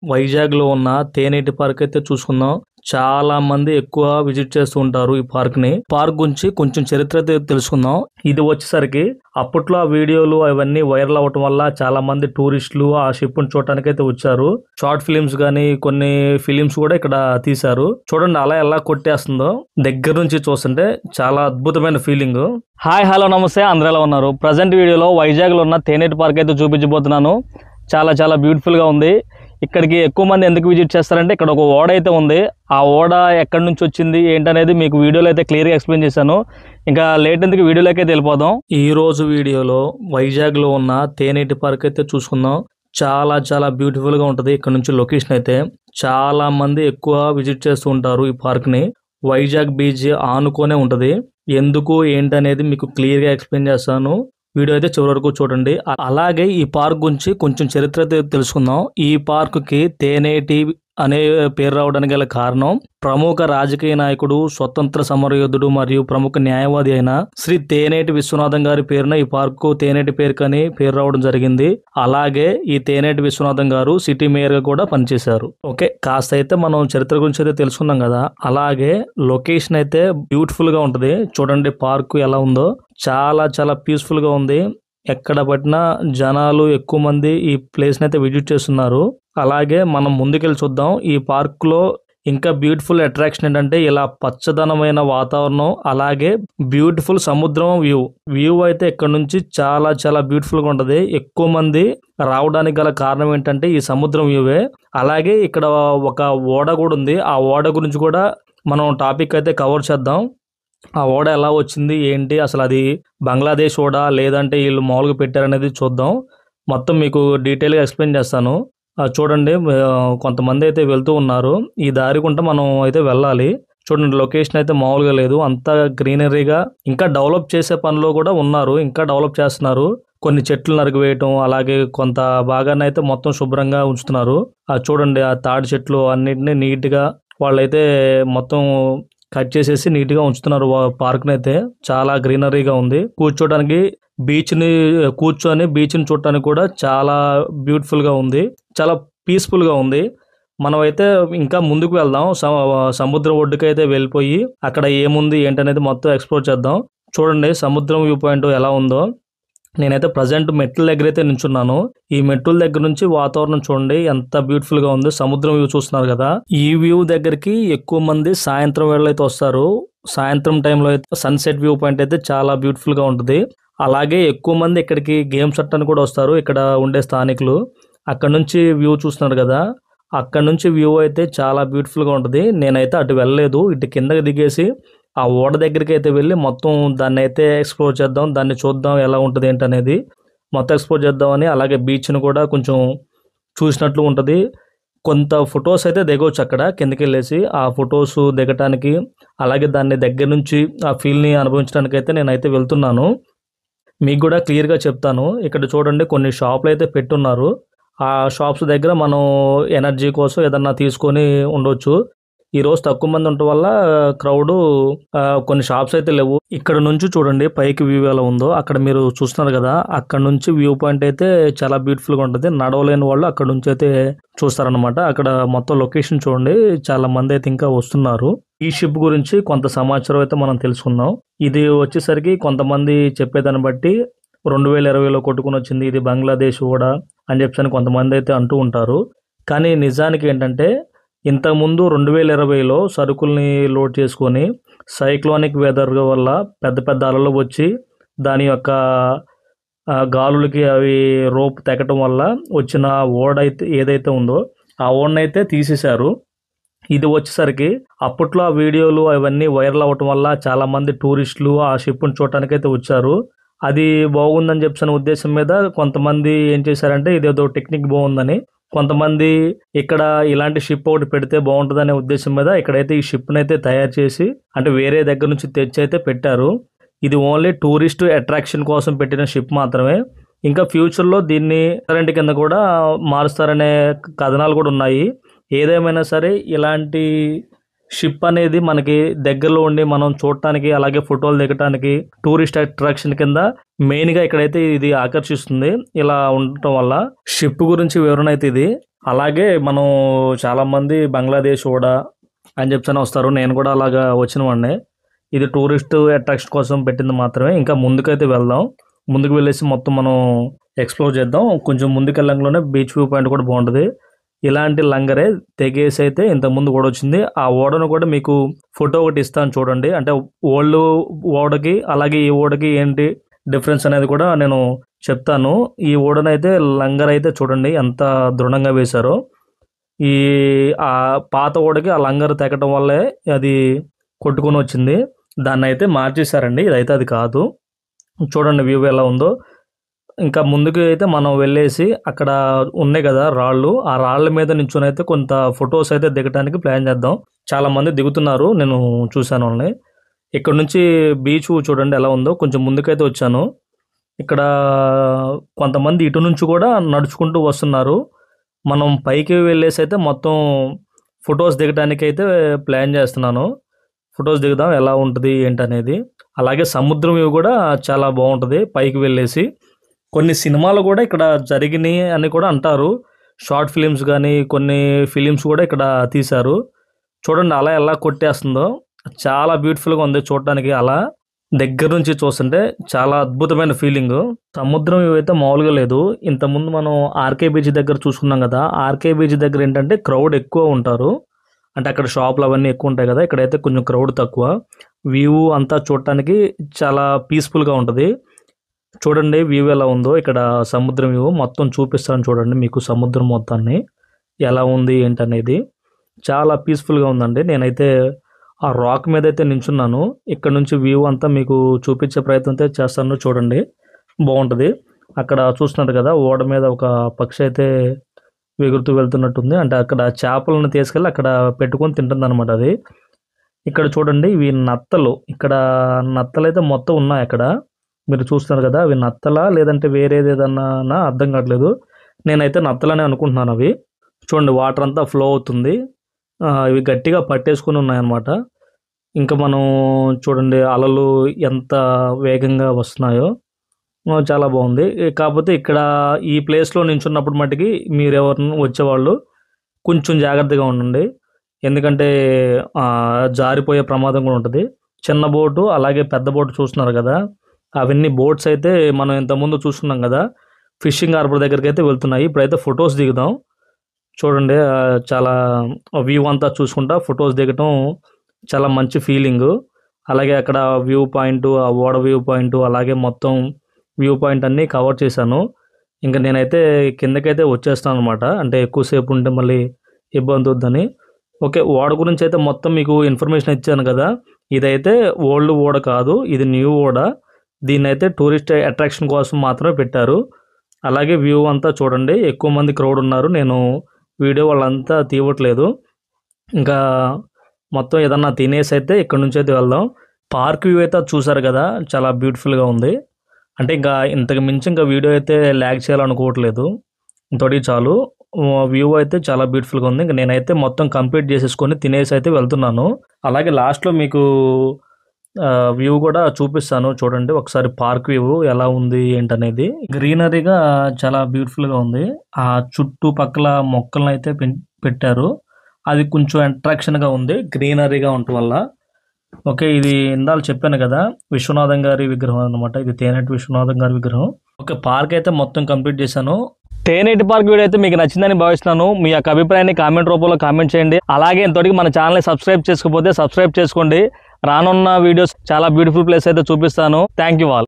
వైజాగ్‌లో ఉన్న తేనెటి పార్క్ అయితే చూసుకుందాం. చాలా మంది ఎక్కువ విజిట్ చేస్తూ ఉంటారు ఈ పార్క్‌ని. పార్క్ గురించి కొంచెం చరిత్ర అయితే తెలుసుకుందాం. ఇది వచ్చేసరికి అప్పట్లో ఆ వీడియోలు అవన్నీ వైరల్ అవ్వటం వల్ల చాలా మంది టూరిస్టులు ఆ షిప్‌ని చూడటానికైతే వచ్చారు. షార్ట్ ఫిలిమ్స్ గానీ కొన్ని ఫిలిమ్స్ కూడా ఇక్కడ తీశారు. చూడండి అల ఎలా కొట్టేస్తుందో. దగ్గర నుంచి చూస్తుంటే చాలా అద్భుతమైన ఫీలింగ్. హాయ్ హలో నమస్తే, అందరూ ఎలా ఉన్నారు? ప్రజెంట్ వీడియోలో వైజాగ్‌లో ఉన్న తేనెటి పార్క్ అయితే చూపించబోతున్నాను. చాలా బ్యూటిఫుల్గా ఉంది. ఇక్కడికి ఎక్కువ మంది ఎందుకు విజిట్ చేస్తారంటే ఇక్కడ ఒక ఓడ అయితే ఉంది. ఆ ఓడ ఎక్కడి నుంచి వచ్చింది ఏంటనేది మీకు వీడియోలో అయితే క్లియర్గా ఎక్స్ప్లెయిన్ చేశాను. ఇంకా లేట్ ఎందుకు వీడియోలోకి అయితే వెళ్ళిపోదాం. ఈ రోజు వీడియోలో వైజాగ్లో ఉన్న తేనెటి పార్క్ అయితే చూసుకుందాం. చాలా బ్యూటిఫుల్గా ఉంటుంది. ఇక్కడ నుంచి లొకేషన్ అయితే చాలా మంది ఎక్కువ విజిట్ చేస్తూ ఉంటారు ఈ పార్క్ని. వైజాగ్ బీచ్ ఆనుకొనే ఉంటుంది. ఎందుకు ఏంటనేది మీకు క్లియర్గా ఎక్స్ప్లెయిన్ చేస్తాను. వీడియో అయితే చివరి వరకు చూడండి. అలాగే ఈ పార్క్ గురించి కొంచెం చరిత్ర తెలుసుకుందాం. ఈ పార్కుకి తేనేటి అనే పేరు రావడానికి గల కారణం ప్రముఖ రాజకీయ నాయకుడు, స్వతంత్ర సమరయోధుడు మరియు ప్రముఖ న్యాయవాది అయిన శ్రీ తేనేటి విశ్వనాథం గారి పేరున ఈ పార్కు తేనేటి పేరుకని పేరు రావడం జరిగింది. అలాగే ఈ తేనేటి విశ్వనాథం గారు సిటీ మేయర్ గా కూడా పనిచేశారు. ఓకే, కాస్త అయితే మనం చరిత్ర గురించి అయితే తెలుసుకుందాం కదా. అలాగే లొకేషన్ అయితే బ్యూటిఫుల్ గా ఉంటది. చూడండి పార్కు ఎలా ఉందో. చాలా పీస్ఫుల్ గా ఉంది. ఎక్కడ పట్టినా జనాలు ఎక్కువ మంది ఈ ప్లేస్ని అయితే విజిట్ చేస్తున్నారు. అలాగే మనం ముందుకెళ్ళి చూద్దాం. ఈ పార్క్లో ఇంకా బ్యూటిఫుల్ అట్రాక్షన్ ఏంటంటే ఇలా పచ్చదనమైన వాతావరణం, అలాగే బ్యూటిఫుల్ సముద్రం వ్యూ అయితే ఇక్కడ నుంచి చాలా బ్యూటిఫుల్గా ఉంటుంది. ఎక్కువ మంది రావడానికి గల కారణం ఏంటంటే ఈ సముద్రం వ్యూవే. అలాగే ఇక్కడ ఒక ఓడ కూడా ఉంది. ఆ ఓడ గురించి కూడా మనం టాపిక్ అయితే కవర్ చేద్దాం. ఆ ఓడ ఎలా వచ్చింది ఏంటి, అసలు అది బంగ్లాదేశ్ ఓడ లేదంటే వీళ్ళు మామూలుగా పెట్టారనేది చూద్దాం. మొత్తం మీకు డీటెయిల్గా ఎక్స్ప్లెయిన్ చేస్తాను. చూడండి కొంతమంది అయితే వెళ్తూ ఉన్నారు. ఈ దారి గుంట మనం అయితే వెళ్ళాలి. చూడండి లొకేషన్ అయితే మామూలుగా లేదు. అంతా గ్రీనరీగా ఇంకా డెవలప్ చేసే పనిలో కూడా ఉన్నారు. ఇంకా డెవలప్ చేస్తున్నారు. కొన్ని చెట్లు నరికివేయటం, అలాగే కొంత భాగాన్ని అయితే మొత్తం శుభ్రంగా ఉంచుతున్నారు. చూడండి ఆ తాడి చెట్లు అన్నిటిని నీట్గా వాళ్ళైతే మొత్తం కట్ చేసేసి నీట్గా ఉంచుతున్నారు. పార్క్ని అయితే చాలా గ్రీనరీగా ఉంది. కూర్చోడానికి కూర్చొని బీచ్ని చూడటానికి కూడా చాలా బ్యూటిఫుల్గా ఉంది. చాలా పీస్ఫుల్గా ఉంది. మనం అయితే ఇంకా ముందుకు వెళ్దాం. సముద్రం ఒడ్డుకి అయితే వెళ్ళిపోయి అక్కడ ఏముంది ఏంటనేది మొత్తం ఎక్స్ప్లోర్ చేద్దాం. చూడండి సముద్రం వ్యూ పాయింట్ ఎలా ఉందో. నేనైతే ప్రజెంట్ మెట్ల దగ్గర అయితే నించున్నాను. ఈ మెట్ల దగ్గర నుంచి వాతావరణం చూడండి ఎంత బ్యూటిఫుల్ గా ఉంది. సముద్రం వ్యూ చూస్తున్నారు కదా. ఈ వ్యూ దగ్గరికి ఎక్కువ మంది సాయంత్రం వేళ అయితే వస్తారు. సాయంత్రం టైంలో అయితే సన్సెట్ వ్యూ పాయింట్ అయితే చాలా బ్యూటిఫుల్ గా ఉంటుంది. అలాగే ఎక్కువ మంది ఇక్కడికి గేమ్స్ ఆడటానికి కూడా వస్తారు. ఇక్కడ ఉండే స్థానికులు అక్కడ నుంచి వ్యూ చూస్తున్నారు కదా. అక్కడ నుంచి వ్యూ అయితే చాలా బ్యూటిఫుల్ గా ఉంటుంది. నేనైతే అటు వెళ్ళలేదు. ఇటు కిందకి దిగేసి ఆ ఓడ దగ్గరికి అయితే వెళ్ళి మొత్తం దాన్ని అయితే ఎక్స్ప్లోర్ చేద్దాం. దాన్ని చూద్దాం ఎలా ఉంటుంది ఏంటనేది మొత్తం ఎక్స్ప్లోర్ చేద్దామని. అలాగే బీచ్ను కూడా కొంచెం చూసినట్లు ఉంటుంది. కొంత ఫొటోస్ అయితే దిగవచ్చు అక్కడ కిందకి వెళ్ళేసి. ఆ ఫొటోస్ దిగటానికి అలాగే దాన్ని దగ్గర నుంచి ఆ ఫీల్ని అనుభవించడానికి అయితే నేనైతే వెళ్తున్నాను. మీకు కూడా క్లియర్గా చెప్తాను. ఇక్కడ చూడండి కొన్ని షాపులు అయితే పెట్టున్నారు. ఆ షాప్స్ దగ్గర మనం ఎనర్జీ కోసం ఏదన్నా తీసుకొని ఉండొచ్చు. ఈ రోజు తక్కువ మంది ఉండటం వల్ల క్రౌడ్ కొన్ని షాప్స్ అయితే లేవు. ఇక్కడ నుంచి చూడండి పైకి వ్యూ ఎలా ఉందో. అక్కడ మీరు చూస్తున్నారు కదా, అక్కడ నుంచి వ్యూ పాయింట్ అయితే చాలా బ్యూటిఫుల్ గా ఉంటుంది. నడవలేని వాళ్ళు అక్కడ నుంచి అయితే చూస్తారనమాట. అక్కడ మొత్తం లొకేషన్ చూడండి. చాలా మంది అయితే ఇంకా వస్తున్నారు. ఈ షిప్ గురించి కొంత సమాచారం అయితే మనం తెలుసుకుందాం. ఇది వచ్చేసరికి కొంతమంది చెప్పేదాన్ని బట్టి 2020లో కొట్టుకుని వచ్చింది. ఇది బంగ్లాదేశ్ కూడా అని చెప్పని కొంతమంది అయితే అంటూ ఉంటారు. కానీ నిజానికి ఏంటంటే ఇంతకుముందు 2020లో సరుకుల్ని లోడ్ చేసుకొని సైక్లోనిక్ వెదర్ వల్ల పెద్ద అలలు వచ్చి దాని యొక్క గాలులకి అవి రోప్ తెగటం వల్ల వచ్చిన ఓడ అయితే ఏదైతే ఉందో ఆ ఓడనైతే తీసేశారు. ఇది వచ్చేసరికి అప్పట్లో ఆ వీడియోలు అవన్నీ వైరల్ అవ్వటం వల్ల చాలా మంది టూరిస్టులు ఆ షిప్ని చూడటానికి అయితే వచ్చారు. అది బాగుందని చెప్పిన ఉద్దేశం మీద కొంతమంది ఏం చేశారంటే ఇదేదో టెక్నిక్ బాగుందని, కొంతమంది ఇక్కడ ఇలాంటి షిప్ ఒకటి పెడితే బాగుంటుందనే ఉద్దేశం మీద ఇక్కడైతే ఈ షిప్ని అయితే తయారు చేసి అంటే వేరే దగ్గర నుంచి తెచ్చి అయితే పెట్టారు. ఇది ఓన్లీ టూరిస్ట్ అట్రాక్షన్ కోసం పెట్టిన షిప్ మాత్రమే. ఇంకా ఫ్యూచర్లో దీన్ని రెస్టారెంట్ కింద కూడా మారుస్తారనే కథనాలు కూడా ఉన్నాయి. ఏదేమైనా సరే ఇలాంటి షిప్ అనేది మనకి దగ్గరలో ఉండి మనం చూడటానికి అలాగే ఫోటోలు దిగటానికి టూరిస్ట్ అట్రాక్షన్ కింద మెయిన్గా ఇక్కడైతే ఇది ఆకర్షిస్తుంది. ఇలా ఉండటం వల్ల షిప్ గురించి వివరణ అయితే ఇది. అలాగే మనం చాలామంది బంగ్లాదేశ్ కూడా అని చెప్తానే వస్తారు. నేను కూడా అలాగా వచ్చిన వాడినే. ఇది టూరిస్ట్ అట్రాక్షన్ కోసం పెట్టింది మాత్రమే. ఇంకా ముందుకైతే వెళ్దాం. ముందుకు వెళ్ళేసి మొత్తం మనం ఎక్స్ప్లోర్ చేద్దాం. కొంచెం ముందుకెళ్ళంలోనే బీచ్ వ్యూ పాయింట్ కూడా బాగుంటుంది. ఇలాంటి లంగరే తెగేసి అయితే ఇంతకుముందు కూడా వచ్చింది. ఆ ఓడను కూడా మీకు ఫోటో ఒకటి ఇస్తాను చూడండి. అంటే ఓల్డ్ ఓడకి అలాగే ఈ ఓడకి ఏంటి డిఫరెన్స్ అనేది కూడా నేను చెప్తాను. ఈ ఓడనైతే లంగర్ అయితే చూడండి ఎంత దృఢంగా వేశారో. ఈ ఆ పాత ఓడకి ఆ లంగర్ తెగటం వల్లే అది కొట్టుకొని వచ్చింది. దాన్ని అయితే మార్చేశారండి. ఇదైతే అది కాదు. చూడండి వ్యూ ఎలా ఉందో. ఇంకా ముందుకు అయితే మనం వెళ్ళేసి అక్కడ ఉన్నాయి కదా రాళ్ళు, ఆ రాళ్ళ మీద నించుని అయితే కొంత ఫొటోస్ అయితే దిగడానికి ప్లాన్ చేద్దాం. చాలా మంది దిగుతున్నారు, నేను చూశాను వాళ్ళని. ఇక్కడ నుంచి బీచ్ చూడండి ఎలా ఉందో. కొంచెం ముందుకైతే వచ్చాను. ఇక్కడ కొంతమంది ఇటు నుంచి కూడా నడుచుకుంటూ వస్తున్నారు. మనం పైకి వెళ్ళేసి అయితే మొత్తం ఫొటోస్ దిగడానికి అయితే ప్లాన్ చేస్తున్నాను. ఫొటోస్ దిగుదాం ఎలా ఉంటుంది ఏంటనేది. అలాగే సముద్రం వ్యూ కూడా చాలా బాగుంటుంది పైకి వెళ్ళేసి. కొన్ని సినిమాలు కూడా ఇక్కడ జరిగినాయి అని కూడా అంటారు. షార్ట్ ఫిలిమ్స్ కానీ కొన్ని ఫిలిమ్స్ కూడా ఇక్కడ తీశారు. చూడండి అలా ఎలా కొట్టేస్తుందో. చాలా బ్యూటిఫుల్గా ఉంది చూడటానికి. అలా దగ్గర నుంచి చూస్తుంటే చాలా అద్భుతమైన ఫీలింగ్. సముద్రం ఇవైతే మామూలుగా లేదు. ఇంతకుముందు మనం ఆర్కే బీచ్ దగ్గర చూసుకున్నాం కదా. ఆర్కే బీచ్ దగ్గర ఏంటంటే క్రౌడ్ ఎక్కువ ఉంటారు. అంటే అక్కడ షాపులు అవన్నీ ఎక్కువ ఉంటాయి కదా. ఇక్కడైతే కొంచెం క్రౌడ్ తక్కువ. వ్యూ అంతా చూడటానికి చాలా పీస్ఫుల్గా ఉంటుంది. చూడండి వ్యూ ఎలా ఉందో. ఇక్కడ సముద్రం వ్యూ మొత్తం చూపిస్తాను చూడండి మీకు. సముద్రం మొత్తాన్ని ఎలా ఉంది ఏంటనేది చాలా పీస్ఫుల్గా ఉందండి. నేనైతే ఆ రాక్ మీద అయితే నించున్నాను. ఇక్కడ నుంచి వ్యూ అంతా మీకు చూపించే ప్రయత్నం అయితే చేస్తాను. చూడండి బాగుంటుంది. అక్కడ చూస్తున్నారు కదా ఓడ మీద ఒక పక్షి అయితే ఎగురుతూ వెళ్తున్నట్టుంది. అంటే అక్కడ చేపలను తీసుకెళ్ళి అక్కడ పెట్టుకొని తింటుంది అనమాట అది. ఇక్కడ చూడండి ఇవి నత్తలు. ఇక్కడ నత్తలు అయితే మొత్తం ఉన్నాయి అక్కడ. మీరు చూస్తున్నారు కదా, అవి నత్తలా లేదంటే వేరేది ఏదన్నా అర్థం కావట్లేదు. నేనైతే నత్తలనే అనుకుంటున్నాను అవి. చూడండి వాటర్ అంతా ఫ్లో అవుతుంది. ఇవి గట్టిగా పట్టేసుకుని ఉన్నాయన్నమాట. ఇంకా మనం చూడండి అలలు ఎంత వేగంగా వస్తున్నాయో. చాలా బాగుంది. కాకపోతే ఇక్కడ ఈ ప్లేస్లో నించున్నప్పుడు మట్టుకి మీరు ఎవరిని వచ్చేవాళ్ళు కొంచెం జాగ్రత్తగా ఉండండి. ఎందుకంటే జారిపోయే ప్రమాదం కూడా ఉంటుంది. చిన్న బోటు అలాగే పెద్ద బోటు చూస్తున్నారు కదా, అవన్నీ బోట్స్ అయితే మనం ఇంతకుముందు చూసుకున్నాం కదా ఫిషింగ్ హార్బర్ దగ్గరికి అయితే వెళ్తున్నాయి. ఇప్పుడైతే ఫొటోస్ దిగుదాం. చూడండి చాలా వ్యూ అంతా చూసుకుంటా ఫొటోస్ దిగటం చాలా మంచి ఫీలింగు. అలాగే అక్కడ వ్యూ పాయింట్, ఆ ఓడ వ్యూ పాయింట్, అలాగే మొత్తం వ్యూ పాయింట్ అన్నీ కవర్ చేశాను. ఇంకా నేనైతే కిందకైతే వచ్చేస్తాను అనమాట. అంటే ఎక్కువసేపు ఉంటే మళ్ళీ ఇబ్బంది వద్దని. ఓకే, ఓడ గురించి అయితే మొత్తం మీకు ఇన్ఫర్మేషన్ ఇచ్చాను కదా. ఇదైతే ఓల్డ్ ఓడ కాదు, ఇది న్యూ ఓడ. దీన్ని అయితే టూరిస్ట్ అట్రాక్షన్ కోసం మాత్రమే పెట్టారు. అలాగే వ్యూ అంతా చూడండి. ఎక్కువ మంది క్రౌడ్ ఉన్నారు. నేను వీడియో వాళ్ళంతా తీయట్లేదు. ఇంకా మొత్తం ఏదన్నా తినేసి అయితే ఇక్కడ నుంచి అయితే వెళ్దాం. పార్క్ వ్యూ అయితే చూసారు కదా, చాలా బ్యూటిఫుల్గా ఉంది. అంటే ఇంకా ఇంతకు మించి ఇంకా వీడియో అయితే ల్యాగ్ చేయాలనుకోవట్లేదు. ఇంతటి చాలు. వ్యూ అయితే చాలా బ్యూటిఫుల్గా ఉంది. ఇంకా నేనైతే మొత్తం కంప్లీట్ చేసేసుకొని తినేసి అయితే వెళ్తున్నాను. అలాగే లాస్ట్లో మీకు వ్యూ కూడా చూపిస్తాను చూడండి ఒకసారి. పార్క్ వ్యూ ఎలా ఉంది ఏంటనేది. గ్రీనరీగా చాలా బ్యూటిఫుల్గా ఉంది. ఆ చుట్టుపక్కల మొక్కలను అయితే పెట్టారు. అది కొంచెం అట్రాక్షన్గా ఉంది గ్రీనరీగా ఉండటం వల్ల. ఓకే, ఇది ఇందాక చెప్పాను కదా విశ్వనాథం గారి విగ్రహం అనమాట. ఇది తేనెటి విశ్వనాథం గారి విగ్రహం. ఓకే, పార్క్ అయితే మొత్తం కంప్లీట్ చేశాను. తేనెటి పార్క్ వీడియో అయితే మీకు నచ్చిందని భావిస్తున్నాను. మీ యొక్క అభిప్రాయాన్ని కామెంట్ రూపంలో కామెంట్ చేయండి. అలాగే ఇంతటికి మన ఛానల్ని సబ్స్క్రైబ్ చేసుకోకపోతే సబ్స్క్రైబ్ చేసుకోండి. రానున్న వీడియోస్ చాలా బ్యూటిఫుల్ ప్లేస్ అయితే చూపిస్తాను. Thank you all.